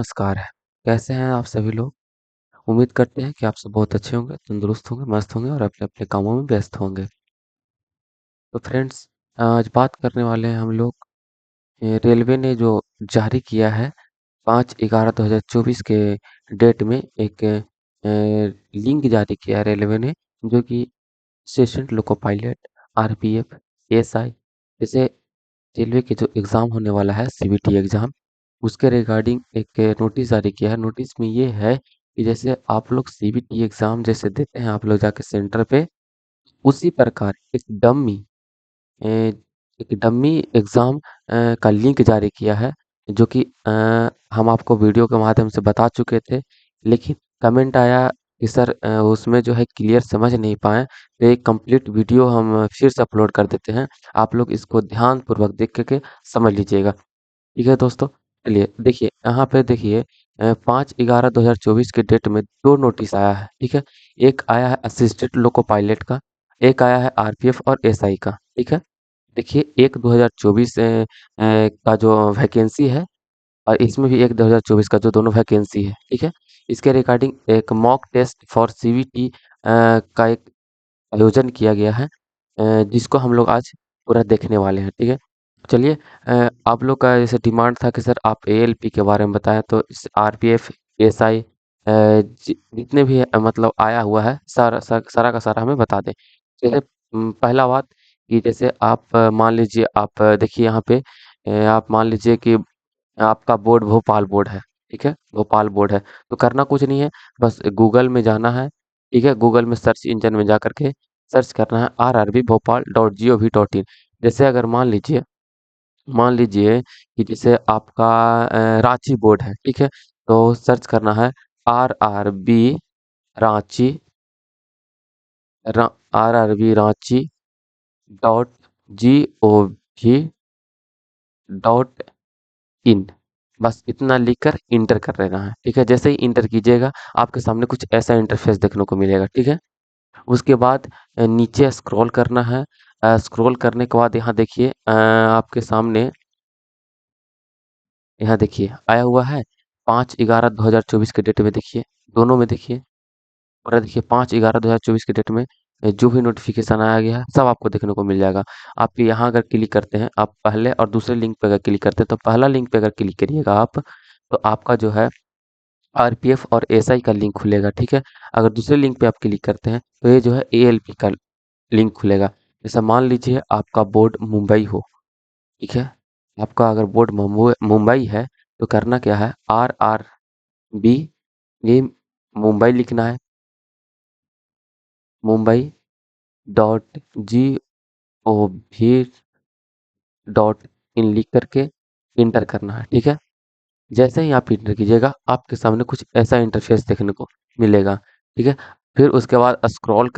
नमस्कार है। कैसे हैं आप सभी लोग? उम्मीद करते हैं कि आप सब बहुत अच्छे होंगे, तंदुरुस्त होंगे, मस्त होंगे और अपने-अपने कामों में व्यस्त होंगे। तो फ्रेंड्स आज बात करने वाले हैं हम लोग रेलवे ने जो जारी किया है 5/11/2024 के डेट में एक लिंक जारी किया है रेलवे ने जो कि assistant loco pilot, RPF, ASI जैसे रेलवे के जो एग्ज़ाम होने वाला है सीबीटी एग्ज़ाम, उसके रिगार्डिंग एक नोटिस जारी किया है। नोटिस में ये है कि जैसे आप लोग सीबीटी एग्ज़ाम जैसे देते हैं आप लोग जाके सेंटर पे, उसी प्रकार अ, एक डमी एग्ज़ाम का लिंक जारी किया है, जो कि हम आपको वीडियो के माध्यम से बता चुके थे, लेकिन कमेंट आया कि सर उसमें जो है क्लियर समझ नहीं पाए, तो एक कंप्लीट वीडियो हम फिर से अपलोड कर देते हैं। आप लोग इसको ध्यानपूर्वक देख के समझ लीजिएगा। ठीक है दोस्तों, चलिए देखिए यहाँ पे देखिए 5/11/2024 के डेट में 2 नोटिस आया है, ठीक है? एक आया है असिस्टेंट लोको पायलट का, एक आया है आरपीएफ और एसआई का, ठीक है? देखिए एक 2024 का जो वैकेंसी है और इसमें भी एक 2024 का जो दोनों वैकेंसी है, ठीक है? इसके रिगार्डिंग एक मॉक टेस्ट फॉर सीवीटी का एक आयोजन किया गया है जिसको हम लोग आज पूरा देखने वाले हैं, ठीक है? चलिए आप लोग का जैसे डिमांड था कि सर आप एएलपी के बारे में बताएँ तो इस आरपीएफ, एएसआई जितने भी मतलब आया हुआ है सारा का सारा हमें बता दें। जैसे पहला बात कि जैसे आप मान लीजिए आप देखिए यहाँ पे आप मान लीजिए कि आपका बोर्ड भोपाल बोर्ड है, ठीक है? भोपाल बोर्ड है, तो करना कुछ नहीं है, बस गूगल में जाना है, ठीक है? गूगल में सर्च इंजन में जा कर के सर्च करना है rrbhopal.gov.in जैसे अगर मान लीजिए कि जैसे आपका रांची बोर्ड है, ठीक है? तो सर्च करना है आरआरबी रांची रा RRB Ranchi dot G O V dot in बस इतना लिखकर इंटर कर देना है, ठीक है? जैसे ही इंटर कीजिएगा, आपके सामने कुछ ऐसा इंटरफ़ेस देखने को मिलेगा, ठीक है? उसके बाद नीचे स्क्रॉल करना है स्क्रॉल करने के बाद यहाँ देखिए आपके सामने यहाँ देखिए आया हुआ है 5/11/2024 के डेट में देखिए, दोनों में देखिए, पूरा देखिए 5/11/2024 के डेट में जो भी नोटिफ़िकेशन आया गया है, सब आपको देखने को मिल जाएगा। आप यहाँ अगर क्लिक करते हैं, आप पहले और दूसरे लिंक पे अगर क्लिक करते हैं, तो पहला लिंक पे अगर क्लिक करिएगा आप, तो आपका जो है आरपीएफ और एसआई का लिंक खुलेगा, ठीक है? अगर दूसरे लिंक पे आप क्लिक करते हैं, तो ये जो है एएलपी का लिंक खुलेगा। जैसे मान लीजिए आपका बोर्ड मुंबई हो, ठीक है? आपका अगर बोर्ड मुंबई है, तो करना क्या है आरआरबी ये मुंबई लिखना है, Mumbai dot G O V dot in लिख करके इंटर करना है, ठीक है? जैसे ही आप इंटर कीजिएगा, आपके सामने कुछ ऐसा इंटरफ़ेस देखने को मिलेगा, ठीक है? फिर उसके बाद स्क्रॉल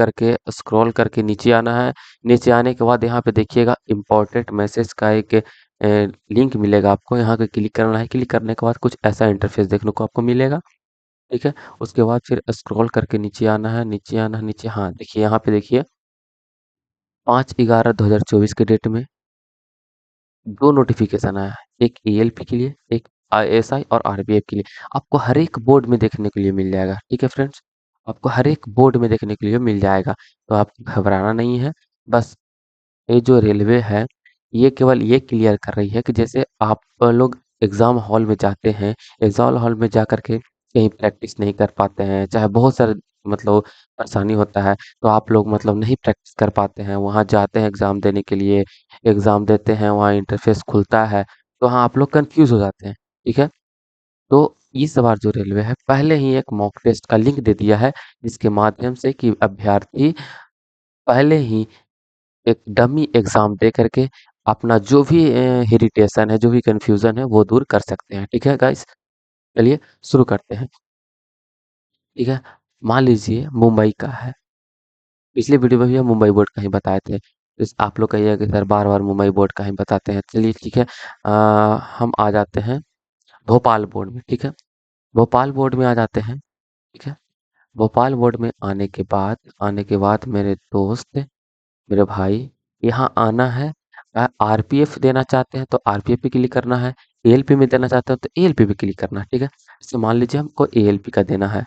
करके नीचे आना है, नीचे आने के बाद यहाँ पे देखिएगा इम्पोर्टेंट मैसेज का एक लिंक मिलेगा आपको, यहाँ पे क्लिक करना है, क्लिक करने के बाद कुछ ऐसा इंटरफ़ेस देखने को आपको मिलेगा, ठीक है? उसके बाद फिर स्क्रॉल करके नीचे आना है, नीचे आना है, नीचे हाँ, देखिए यहाँ पे देखिए 5/11/2024 के डेट में 2 नोटिफ़िकेशन आया है, एक एएलपी के लिए, एक आईएसआई और आरबीएफ के लिए। आपको हर एक बोर्ड में देखने के लिए मिल जाएगा, ठीक है फ्रेंड्स? आपको हर एक बोर्ड में देखने के लिए मिल जाएगा, तो आपको घबराना नहीं है। बस ये जो रेलवे है, ये केवल ये क्लियर कर रही है कि जैसे आप लोग एग्ज़ाम हॉल में जाते हैं, एग्ज़ाम हॉल में जाकर के कहीं प्रैक्टिस नहीं कर पाते हैं, चाहे बहुत सारे मतलब परेशानी होता है, तो आप लोग मतलब नहीं प्रैक्टिस कर पाते हैं, वहाँ जाते हैं एग्ज़ाम देने के लिए, एग्ज़ाम देते हैं, वहाँ इंटरफ़ेस खुलता है, तो वहाँ आप लोग कन्फ्यूज़ हो जाते हैं, ठीक है? तो इस बार जो रेलवे है, पहले ही एक मॉक टेस्ट का लिंक दे दिया है, जिसके माध्यम से कि अभ्यर्थी पहले ही एक डमी एग्ज़ाम दे करके अपना जो भी इरिटेशन है, जो भी कन्फ्यूज़न है, वो दूर कर सकते हैं। ठीक है गाइस? चलिए शुरू करते हैं। ठीक है? मान लीजिए मुंबई का है। पिछली वीडियो में भी हम मुंबई बोर्ड का ही बताए थे। इस आप लोग कहिएगा कि सर बार-बार मुंबई बोर्ड का ही बताते हैं। चलिए ठीक है। हम आ जाते हैं भोपाल बोर्ड में। ठीक है? भोपाल बोर्ड में आ जाते हैं। ठीक है? भोपाल बोर्ड में आने के बाद मेरे दोस्त मेरे भाई यहाँ आना है आरपीएफ देना चाहते हैं तो आरपीएफ पे क्लिक करना है एएलपी में देना चाहते हो तो एएलपी पे क्लिक करना है ठीक है जैसे मान लीजिए हमको एएलपी का देना है,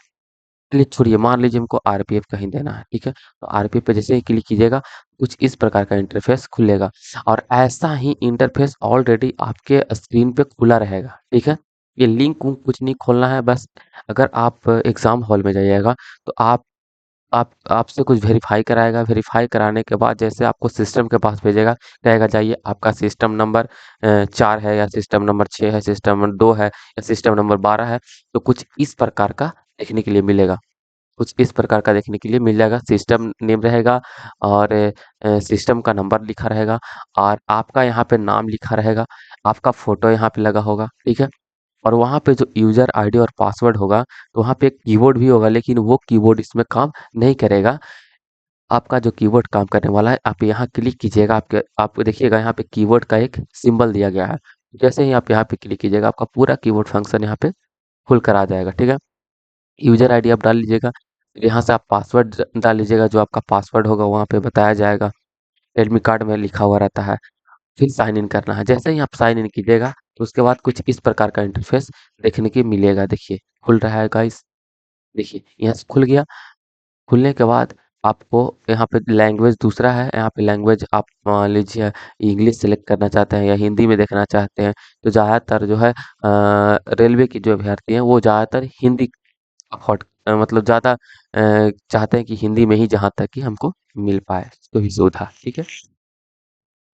चलिए छोड़िए, मान लीजिए हमको आरपीएफ का ही देना है, ठीक है? तो आरपीएफ पे जैसे ही क्लिक कीजिएगा, कुछ इस प्रकार का इंटरफेस खुलेगा और ऐसा ही इंटरफेस ऑलरेडी आपके स्क्रीन पे खुला रहेगा, ठीक है? ये लिंक वुंक कुछ नहीं खोलना है, बस अगर आप एग्ज़ाम हॉल में जाइएगा, तो आप आपसे कुछ वेरीफाई कराएगा, वेरीफाई कराने के बाद जैसे आपको सिस्टम के पास भेजेगा, कहेगा जाइए आपका सिस्टम नंबर 4 है या सिस्टम नंबर 6 है, सिस्टम नंबर 2 है या सिस्टम नंबर 12 है, तो कुछ इस प्रकार का देखने के लिए मिलेगा। कुछ इस प्रकार का देखने के लिए मिल जाएगा, सिस्टम नेम रहेगा और सिस्टम का नंबर लिखा रहेगा और आपका यहाँ पे नाम लिखा रहेगा, आपका फ़ोटो यहाँ पे लगा होगा, ठीक है? और वहाँ पे जो यूज़र आईडी और पासवर्ड होगा, तो वहाँ पे एक कीबोर्ड भी होगा, लेकिन वो कीबोर्ड इसमें काम नहीं करेगा। आपका जो कीबोर्ड काम करने वाला है, आप यहाँ क्लिक कीजिएगा, आपको देखिएगा यहाँ पे कीबोर्ड का एक सिंबल दिया गया है। जैसे ही आप यहाँ पे क्लिक कीजिएगा, आपका पूरा कीबोर्ड फंक्शन यहाँ पे खुल कर आ जाएगा, ठीक है? यूज़र आईडी आप डाल लीजिएगा, फिर यहाँ से आप पासवर्ड डाल लीजिएगा, जो आपका पासवर्ड होगा वहाँ पे बताया जाएगा, एडमिट कार्ड में लिखा हुआ रहता है। फिर साइन इन करना है, जैसे ही आप साइन इन कीजिएगा, तो उसके बाद कुछ इस प्रकार का इंटरफेस देखने के मिलेगा, देखिए खुल रहा है गाइस, देखिए यहाँ से खुल गया। खुलने के बाद आपको यहाँ पे लैंग्वेज दूसरा है, यहाँ पे लैंग्वेज आप मान लीजिए इंग्लिश सेलेक्ट करना चाहते हैं या हिंदी में देखना चाहते हैं, तो ज़्यादातर जो है रेलवे की जो अभ्यर्थी हैं वो ज़्यादातर हिंदी अफोर्ड मतलब ज़्यादा चाहते हैं कि हिंदी में ही जहाँ तक कि हमको मिल पाए तो ही सुविधा, ठीक है?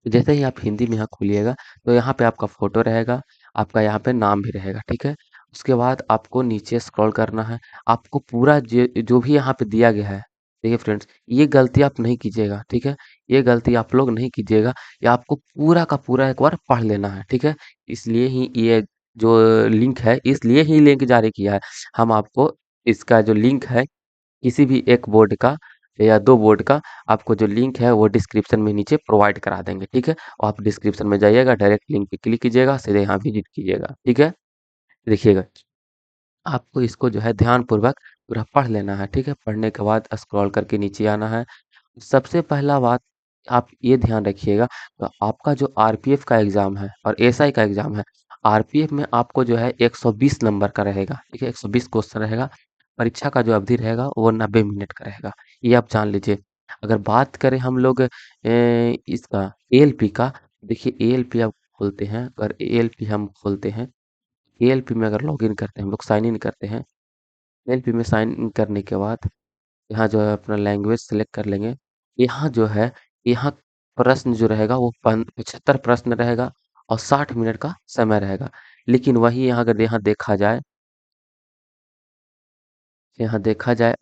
तो जैसे ही आप हिंदी में यहाँ खोलिएगा, तो यहाँ पे आपका फ़ोटो रहेगा, आपका यहाँ पे नाम भी रहेगा, ठीक है? उसके बाद आपको नीचे स्क्रॉल करना है, आपको पूरा जो भी यहाँ पे दिया गया है, देखिए फ्रेंड्स, ये गलती आप नहीं कीजिएगा, ठीक है? ये गलती आप लोग नहीं कीजिएगा, ये आपको पूरा का पूरा एक बार पढ़ लेना है, ठीक है? इसलिए ही ये जो लिंक है, इसलिए ही लिंक जारी किया है। हम आपको इसका जो लिंक है किसी भी एक बोर्ड का या 2 बोर्ड का आपको जो लिंक है वो डिस्क्रिप्शन में नीचे प्रोवाइड करा देंगे, ठीक है? और आप डिस्क्रिप्शन में जाइएगा, डायरेक्ट लिंक पे क्लिक कीजिएगा, सीधे यहाँ विजिट कीजिएगा, ठीक है? देखिएगा, आपको इसको जो है ध्यानपूर्वक पूरा पढ़ लेना है, ठीक है? पढ़ने के बाद स्क्रॉल करके नीचे आना है। सबसे पहला बात आप ये ध्यान रखिएगा, तो आपका जो आरपीएफ का एग्ज़ाम है और एसआई का एग्ज़ाम है, आरपीएफ में आपको जो है 120 नंबर का रहेगा, ठीक है? 120 क्वेश्चन रहेगा। परीक्षा का जो अवधि रहेगा वो 90 मिनट का रहेगा, ये आप जान लीजिए। अगर बात करें हम लोग इसका एएलपी का, देखिए एएलपी आप खोलते हैं, अगर एएलपी हम खोलते हैं, एएलपी में अगर लॉगिन करते हैं, हम लोग साइन इन करते हैं, एएलपी में साइन इन करने के बाद यहाँ जो है अपना लैंग्वेज सेलेक्ट कर लेंगे। यहाँ जो है, यहाँ प्रश्न जो रहेगा वो 75 प्रश्न रहेगा और 60 मिनट का समय रहेगा। लेकिन वही यहाँ अगर यहाँ देखा जाए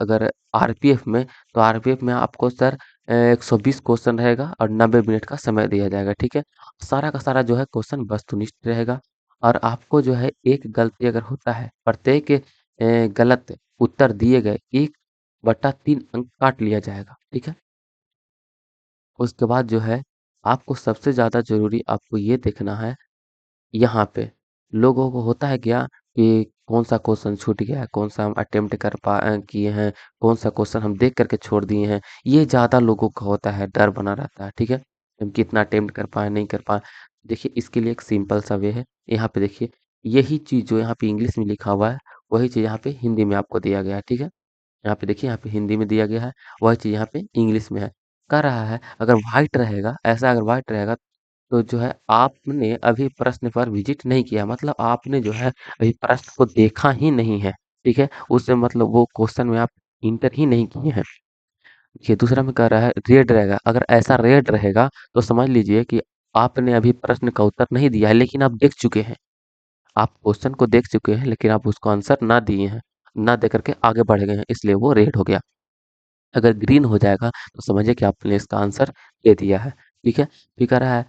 अगर आरपीएफ में, तो आरपीएफ में आपको सर 120 क्वेश्चन रहेगा और 90 मिनट का समय दिया जाएगा, ठीक है? सारा का सारा जो है क्वेश्चन वस्तुनिष्ठ रहेगा और आपको जो है एक गलती अगर होता है, प्रत्येक गलत उत्तर दिए गए 1/3 अंक काट लिया जाएगा, ठीक है? उसके बाद जो है आपको सबसे ज़्यादा ज़रूरी आपको ये देखना है, यहाँ पे लोगों को होता है क्या कि कौन-सा क्वेश्चन छूट गया है, कौन-सा हम अटेम्प्ट किए हैं, कौन-सा क्वेश्चन हम देख कर के छोड़ दिए हैं, ये ज़्यादा लोगों का होता है, डर बना रहता है, ठीक है? हम कितना अटेम्प्ट कर पाए, नहीं कर पाए। देखिए इसके लिए एक सिंपल सा वे है, यहाँ पे देखिए, यही चीज़ जो यहाँ पे इंग्लिश में लिखा हुआ है, वही चीज़ यहाँ पे हिंदी में आपको दिया गया है, ठीक है? यहाँ पे देखिए, यहाँ पे हिंदी में दिया गया है, वही चीज़ यहाँ पे इंग्लिश में है। कह रहा है अगर व्हाइट रहेगा, ऐसा अगर व्हाइट रहेगा तो जो है आपने अभी प्रश्न पर विजिट नहीं किया, मतलब आपने जो है अभी प्रश्न को देखा ही नहीं है, ठीक है? उससे मतलब वो क्वेश्चन में आप इंटर ही नहीं किए हैं। देखिए दूसरा में कह रहा है रेड रहेगा, अगर ऐसा रेड रहेगा तो समझ लीजिए कि आपने अभी प्रश्न का उत्तर नहीं दिया है, लेकिन आप देख चुके हैं। आप क्वेश्चन को देख चुके हैं, लेकिन आप उसको आंसर ना दिए हैं, ना दे करके आगे बढ़ गए हैं, इसलिए वो रेड हो गया। अगर ग्रीन हो जाएगा तो समझिए कि आपने इसका आंसर दे दिया है, ठीक है? फिर कह रहा है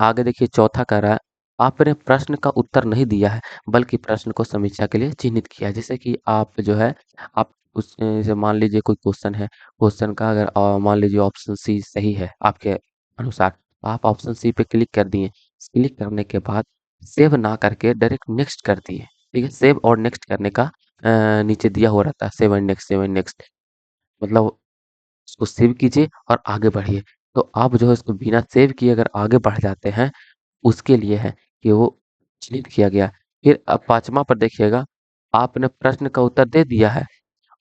आगे देखिए चौथा कह रहा है, आपने प्रश्न का उत्तर नहीं दिया है, बल्कि प्रश्न को समीक्षा के लिए चिह्नित किया है। जैसे कि आप जो है, आप जैसे मान लीजिए कोई क्वेश्चन है, क्वेश्चन का अगर मान लीजिए ऑप्शन सी सही है आपके अनुसार, तो आप ऑप्शन सी पे क्लिक कर दिए। क्लिक करने के बाद सेव ना करके डायरेक्ट नेक्स्ट कर दिए, ठीक है? सेव और नेक्स्ट करने का नीचे दिया हुआ रहता है, सेव एंड नेक्स्ट मतलब उसको सेव कीजिए और आगे बढ़िए। तो आप जो है उसको बिना सेव किए अगर आगे बढ़ जाते हैं, उसके लिए है कि वो डिलीट किया गया। फिर अब 5वाँ पर देखिएगा, आपने प्रश्न का उत्तर दे दिया है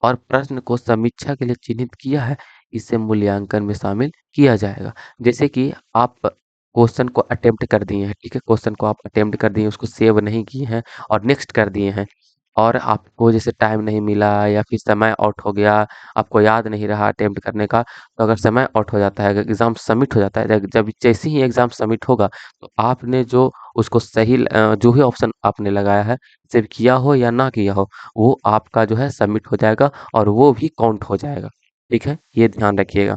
और प्रश्न को समीक्षा के लिए चिन्हित किया है, इसे मूल्यांकन में शामिल किया जाएगा। जैसे कि आप क्वेश्चन को अटेम्प्ट कर दिए हैं, ठीक है? क्वेश्चन को आप अटेम्प्ट कर दिए हैं, उसको सेव नहीं किए हैं और नेक्स्ट कर दिए हैं और आपको जैसे टाइम नहीं मिला या फिर समय आउट हो गया, आपको याद नहीं रहा अटेम्प्ट करने का, तो अगर समय आउट हो जाता है, अगर एग्ज़ाम सबमिट हो जाता है, जब जब जैसे ही एग्ज़ाम सबमिट होगा, तो आपने जो उसको जो भी ऑप्शन आपने लगाया है, सेव किया हो या ना किया हो, वो आपका जो है सबमिट हो जाएगा और वो भी काउंट हो जाएगा। ठीक है? ये ध्यान रखिएगा।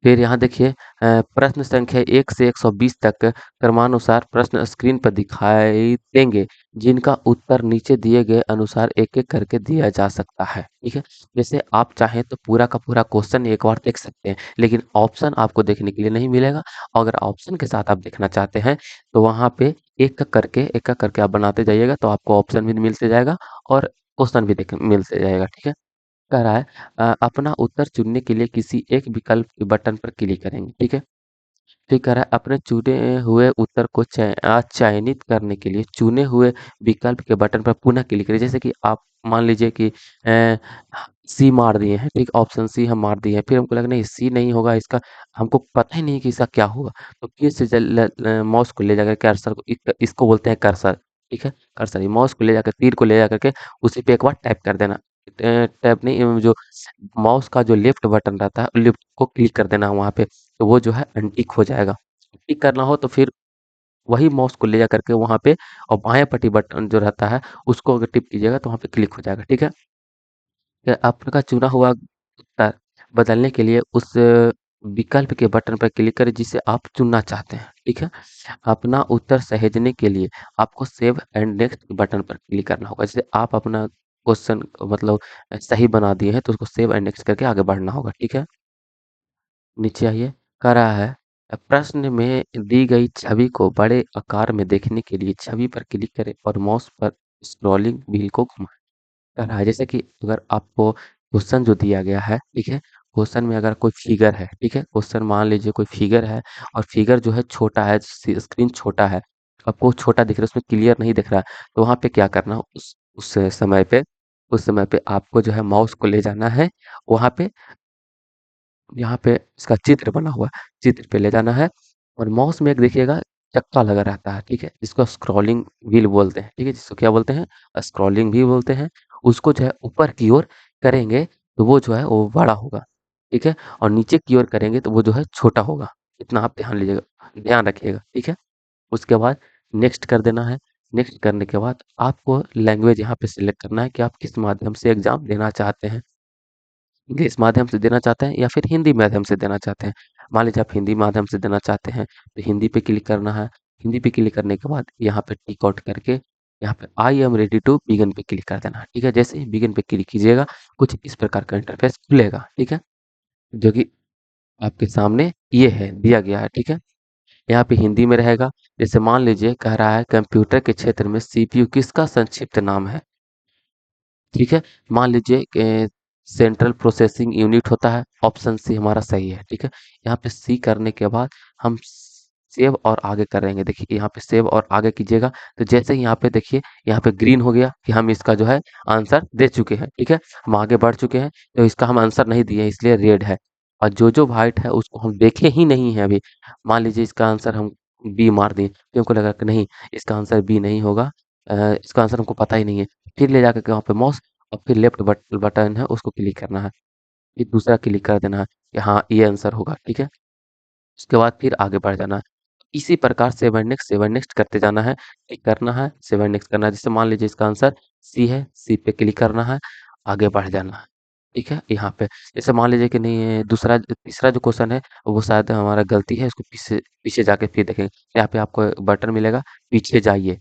फिर यहाँ देखिए प्रश्न संख्या 1 से 120 तक क्रमानुसार प्रश्न स्क्रीन पर दिखाई देंगे, जिनका उत्तर नीचे दिए गए अनुसार एक-एक करके दिया जा सकता है। ठीक है? जैसे आप चाहें तो पूरा का पूरा क्वेश्चन एक बार देख सकते हैं, लेकिन ऑप्शन आपको देखने के लिए नहीं मिलेगा। अगर ऑप्शन के साथ आप देखना चाहते हैं, तो वहाँ पे एक-एक करके आप बनाते जाइएगा, तो आपको ऑप्शन भी मिलते जाएगा और क्वेश्चन भी देख मिलते जाएगा। ठीक है? कह रहा है अपना उत्तर चुनने के लिए किसी एक विकल्प के बटन पर क्लिक करेंगे, ठीक है? फिर कह रहा है अपने चुने हुए उत्तर को चयनित करने के लिए चुने हुए विकल्प के बटन पर पुनः क्लिक करें। जैसे कि आप मान लीजिए कि सी मार दिए हैं, ठीक? ऑप्शन सी हम मार दिए हैं, फिर हमको लगा नहीं सी नहीं होगा इसका, हमको पता ही नहीं कि इसका क्या होगा। तो फिर से माउस को ले जाकर कर्सर को इसको बोलते हैं कर्सर, ठीक है? कर्सर ये माउस को ले जाकर तीर को ले जाकर के उसी पे एक बार टैप कर देना। टैप नहीं जो माउस का जो लेफ्ट बटन रहता है, लेफ्ट को क्लिक कर देना वहाँ पे, तो वो जो है अनटिक हो जाएगा। टिक करना हो तो फिर वही माउस को ले जा करके वहाँ पे और बाएँ पट्टी बटन जो रहता है, उसको अगर टिप कीजिएगा तो वहाँ पे क्लिक हो जाएगा, ठीक है? फिर आपका चुना हुआ उत्तर बदलने के लिए उस विकल्प के बटन पर क्लिक करें जिसे आप चुनना चाहते हैं, ठीक है? अपना उत्तर सहेजने के लिए आपको सेव एंड नेक्स्ट बटन पर क्लिक करना होगा। जैसे आप अपना क्वेश्चन मतलब सही बना दिए हैं तो उसको सेव एंड नेक्स्ट करके आगे बढ़ना होगा, ठीक है? नीचे आइए, कह रहा है प्रश्न में दी गई छवि को बड़े आकार में देखने के लिए छवि पर क्लिक करें और माउस पर स्क्रॉलिंग व्हील को घुमाएं। कह रहा है जैसे कि अगर आपको क्वेश्चन जो दिया गया है, ठीक है? क्वेश्चन में अगर कोई फिगर है, ठीक है? क्वेश्चन मान लीजिए कोई फिगर है और फिगर जो है छोटा है, स्क्रीन छोटा है, आपको छोटा दिख रहा है, उसमें क्लियर नहीं दिख रहा है, तो वहाँ पे क्या करना उस समय पे उस समय पे आपको जो है माउस को ले जाना है, वहाँ पे यहाँ पे इसका चित्र बना हुआ है, चित्र पे ले जाना है और माउस में एक देखिएगा चक्का लगा रहता है, ठीक है? जिसको स्क्रॉलिंग व्हील बोलते हैं, ठीक है? जिसको क्या बोलते हैं? स्क्रॉलिंग व्हील बोलते हैं। उसको जो है ऊपर की ओर करेंगे तो वो जो है वो बड़ा होगा, ठीक है? और नीचे की ओर करेंगे तो वो जो है छोटा होगा। इतना आप ध्यान रखिएगा, ठीक है? उसके बाद नेक्स्ट कर देना है। नेक्स्ट करने के बाद आपको लैंग्वेज यहाँ पे सिलेक्ट करना है कि आप किस माध्यम से एग्ज़ाम देना चाहते हैं। इंग्लिश माध्यम से देना चाहते हैं या फिर हिंदी माध्यम से देना चाहते हैं। मान लीजिए आप हिंदी माध्यम से देना चाहते हैं, तो हिंदी पे क्लिक करना है। हिंदी पे क्लिक करने के बाद यहाँ पे टिक आउट करके यहाँ पे I am ready to begin पे क्लिक कर देना है, ठीक है? जैसे ही बिगिन पे क्लिक कीजिएगा, कुछ इस प्रकार का इंटरफेस खुलेगा, ठीक है? जो कि आपके सामने ये है, दिया गया है, ठीक है? यहाँ पे हिंदी में रहेगा। जैसे मान लीजिए कह रहा है कंप्यूटर के क्षेत्र में सीपीयू किसका संक्षिप्त नाम है? ठीक है? मान लीजिए सेंट्रल प्रोसेसिंग यूनिट होता है, ऑप्शन सी हमारा सही है, ठीक है? यहाँ पे सी करने के बाद हम सेव और आगे करेंगे। देखिए यहाँ पे सेव और आगे कीजिएगा, तो जैसे ही यहाँ पे देखिए, यहाँ पे ग्रीन हो गया कि हम इसका जो है आंसर दे चुके हैं, ठीक है? हम आगे बढ़ चुके हैं, तो इसका हम आंसर नहीं दिए इसलिए रेड है और जो व्हाइट है उसको हम देखे ही नहीं है अभी। मान लीजिए इसका आंसर हम बी मार दिए, फिर हमको लगा कि नहीं इसका आंसर बी नहीं होगा, इसका आंसर हमको पता ही नहीं है। फिर ले जाकर के वहाँ पे माउस और फिर लेफ्ट बटन है उसको क्लिक करना है। फिर दूसरा क्लिक कर देना है कि हाँ ये आंसर होगा, ठीक है? उसके बाद फिर आगे बढ़ जाना है। इसी प्रकार सेवन नेक्स्ट करते जाना है, टिक करना है, सेवन नेक्स्ट करना है। जैसे मान लीजिए इसका आंसर सी है, सी पे क्लिक करना है, आगे बढ़ जाना है, ठीक है? यहाँ पे जैसे मान लीजिए कि नहीं तीसरा जो क्वेश्चन है वो शायद हमारा गलती है, इसको पीछे पीछे जाके फिर देखेंगे। यहाँ पे आपको बटन मिलेगा पीछे जाइए,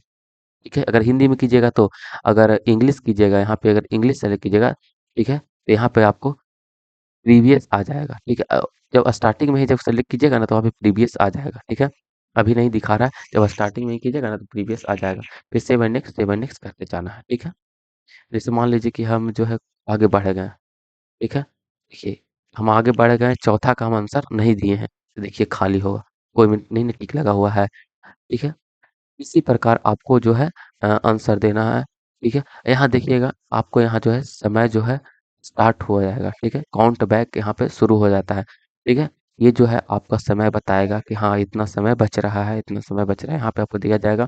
ठीक है? अगर हिंदी में कीजिएगा तो अगर इंग्लिश कीजिएगा यहाँ पे अगर इंग्लिश सेलेक्ट कीजिएगा, ठीक है? तो यहाँ पे आपको प्रीवियस आ जाएगा, ठीक है? जब स्टार्टिंग में ही जब सेलेक्ट कीजिएगा ना तो वहाँ पे प्रीवियस आ जाएगा, ठीक है? अभी नहीं दिखा रहा है, जब स्टार्टिंग में ही कीजिएगा ना तो प्रीवियस आ जाएगा। फिर सेव एंड नेक्स्ट करते जाना है, ठीक है? जैसे मान लीजिए कि हम जो है आगे बढ़ गए, ठीक है? देखिए हम आगे बढ़ गए, चौथा का हम आंसर नहीं दिए हैं, तो देखिए खाली होगा, कोई भी नहीं टिक लगा हुआ है, ठीक है? इसी प्रकार आपको जो है आंसर देना है। ठीक है? यहाँ देखिएगा आपको यहाँ जो है समय जो है स्टार्ट हो जाएगा, ठीक है? काउंट बैक यहाँ पे शुरू हो जाता है, ठीक है? ये जो है आपका समय बताएगा कि हाँ, इतना समय बच रहा है, इतना समय बच रहा है, यहाँ पे आपको दिया जाएगा।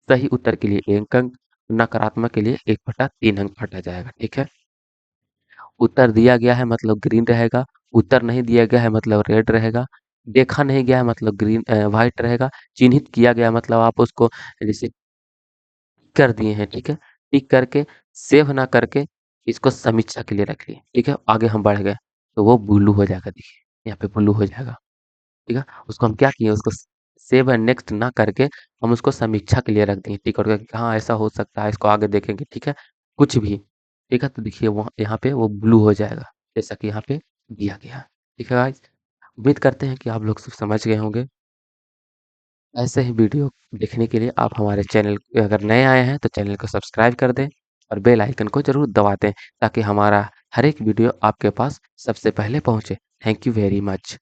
सही उत्तर के लिए 1 अंक, नकारात्मक के लिए 1/3 अंक काटा जाएगा, ठीक है? उत्तर दिया गया है मतलब ग्रीन रहेगा, उत्तर नहीं दिया गया है मतलब रेड रहेगा, देखा नहीं गया है मतलब व्हाइट रहेगा, चिन्हित किया गया मतलब आप उसको जैसे कर दिए हैं, ठीक है? टिक करके सेव ना करके इसको समीक्षा के लिए रख लिए, ठीक है? आगे हम बढ़ गए, तो वो ब्लू हो जाएगा देखिए, यहाँ पे ब्लू हो जाएगा, ठीक है? उसको हम क्या किए उसको सेव एंड नेक्स्ट ना करके हम उसको समीक्षा के लिए रख दिए, टिक करके कि हाँ, ऐसा हो सकता है, इसको आगे देखेंगे, ठीक है? कुछ भी, ठीक है? तो देखिए वहाँ यहाँ पे वो ब्लू हो जाएगा, जैसा कि यहाँ पे दिया गया है, ठीक है गाइस? उम्मीद करते हैं कि आप लोग सब समझ गए होंगे। ऐसे ही वीडियो देखने के लिए आप हमारे चैनल अगर नए आए हैं तो चैनल को सब्सक्राइब कर दें और बेल आइकन को ज़रूर दबा दें ताकि हमारा हर एक वीडियो आपके पास सबसे पहले पहुंचे। Thank you very much.